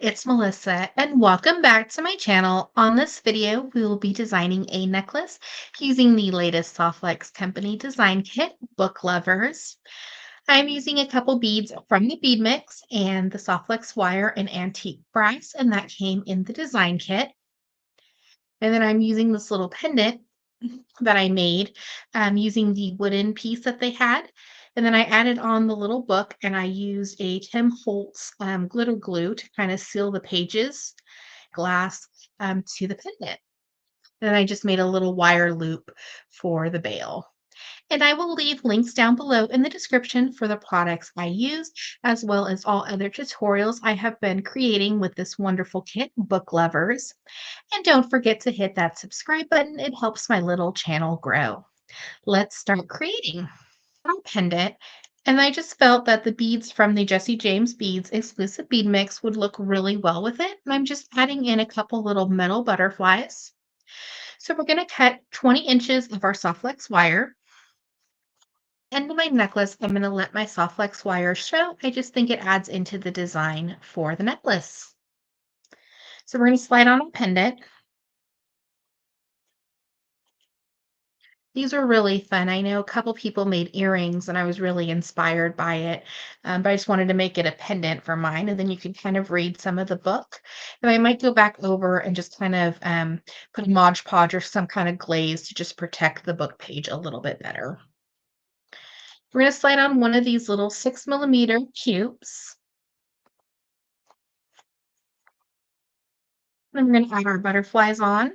it's Melissa, and welcome back to my channel. On this video, we will be designing a necklace using the latest Softlex Company design kit, Book Lovers. I'm using a couple beads from the bead mix and the Softlex wire and antique brass, and that came in the design kit. And then I'm using this little pendant that I made using the wooden piece that they had. And then I added on the little book and I used a Tim Holtz glitter glue to kind of seal the pages, glass to the pendant. Then I just made a little wire loop for the bail. And I will leave links down below in the description for the products I used, as well as all other tutorials I have been creating with this wonderful kit, Book Lovers. And don't forget to hit that subscribe button. It helps my little channel grow. Let's start creating our pendant. And I just felt that the beads from the Jesse James Beads exclusive bead mix would look really well with it. And I'm just adding in a couple little metal butterflies. So we're going to cut 20 inches of our Softlex wire. End of my necklace, I'm going to let my Softlex wire show. I just think it adds into the design for the necklace. So we're going to slide on a pendant. These are really fun. I know a couple people made earrings and I was really inspired by it. But I just wanted to make it a pendant for mine. And then you can kind of read some of the book. And I might go back over and just kind of put a Mod Podge or some kind of glaze to just protect the book page a little bit better. We're going to slide on one of these little 6mm cubes. Then we're going to add our butterflies on.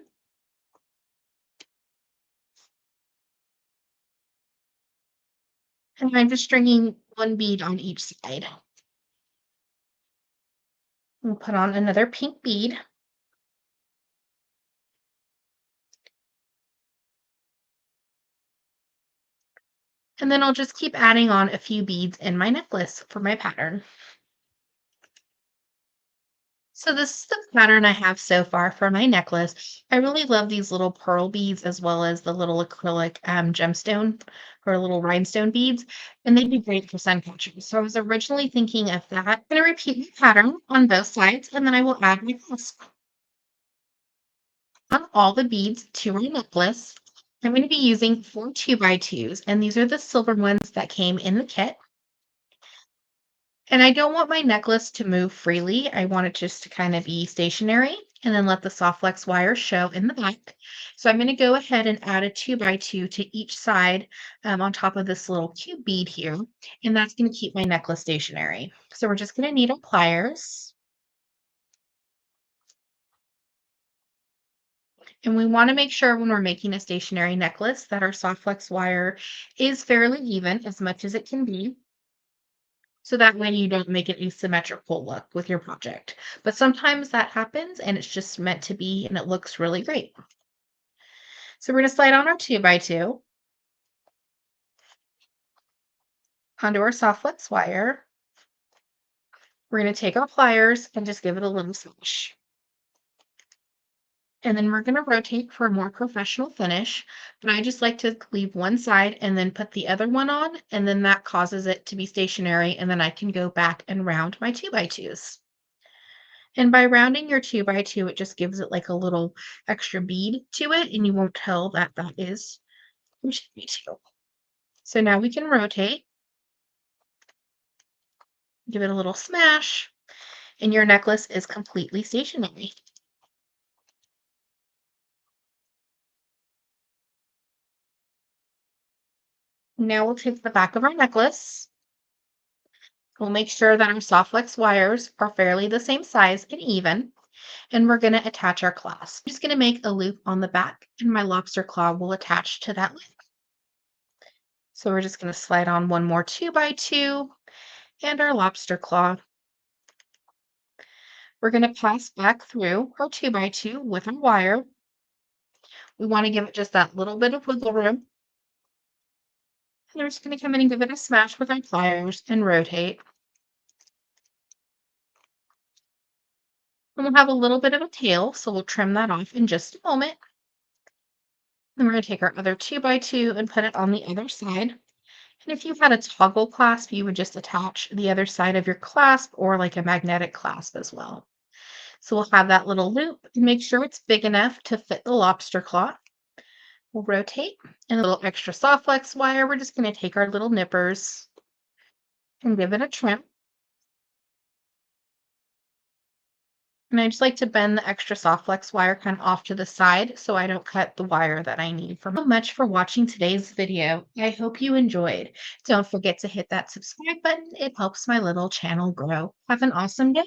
And I'm just stringing one bead on each side. We'll put on another pink bead. And then I'll just keep adding on a few beads in my necklace for my pattern. So this is the pattern I have so far for my necklace. I really love these little pearl beads as well as the little acrylic gemstone or little rhinestone beads, and they'd be great for sun catchers. So I was originally thinking of that. I'm going to repeat my pattern on both sides, and then I will add my clasp on all the beads to my necklace. I'm going to be using 4 2x2s, and these are the silver ones that came in the kit. And I don't want my necklace to move freely. I want it just to kind of be stationary and then let the Softlex wire show in the back. So I'm going to go ahead and add a 2x2 to each side on top of this little cube bead here. And that's going to keep my necklace stationary. So we're just going to need our pliers. And we want to make sure when we're making a stationary necklace that our Softlex wire is fairly even as much as it can be. So that way you don't make an asymmetrical look with your project. But sometimes that happens and it's just meant to be and it looks really great. So we're going to slide on our 2x2 onto our Softlex wire. We're going to take our pliers and just give it a little swish. And then we're going to rotate for a more professional finish. But I just like to leave one side and then put the other one on. And then that causes it to be stationary. And then I can go back and round my 2x2s. And by rounding your 2x2, it just gives it like a little extra bead to it. And you won't tell that that is your 2x2. So now we can rotate. Give it a little smash. And your necklace is completely stationary. Now we'll take the back of our necklace. We'll make sure that our Softlex wires are fairly the same size and even. And we're going to attach our clasp. I'm just going to make a loop on the back and my lobster claw will attach to that loop. So we're just going to slide on one more 2x2 and our lobster claw. We're going to pass back through our 2x2 with our wire. We want to give it just that little bit of wiggle room. And we're just going to come in and give it a smash with our pliers and rotate. And we'll have a little bit of a tail, so we'll trim that off in just a moment. Then we're going to take our other 2x2 and put it on the other side. And if you had a toggle clasp, you would just attach the other side of your clasp or like a magnetic clasp as well. So we'll have that little loop and make sure it's big enough to fit the lobster claw. We'll rotate and a little extra soft flex wire. We're just going to take our little nippers and give it a trim. And I just like to bend the extra soft flex wire kind of off to the side so I don't cut the wire that I need. For so much for watching today's video. I hope you enjoyed. Don't forget to hit that subscribe button. It helps my little channel grow. Have an awesome day.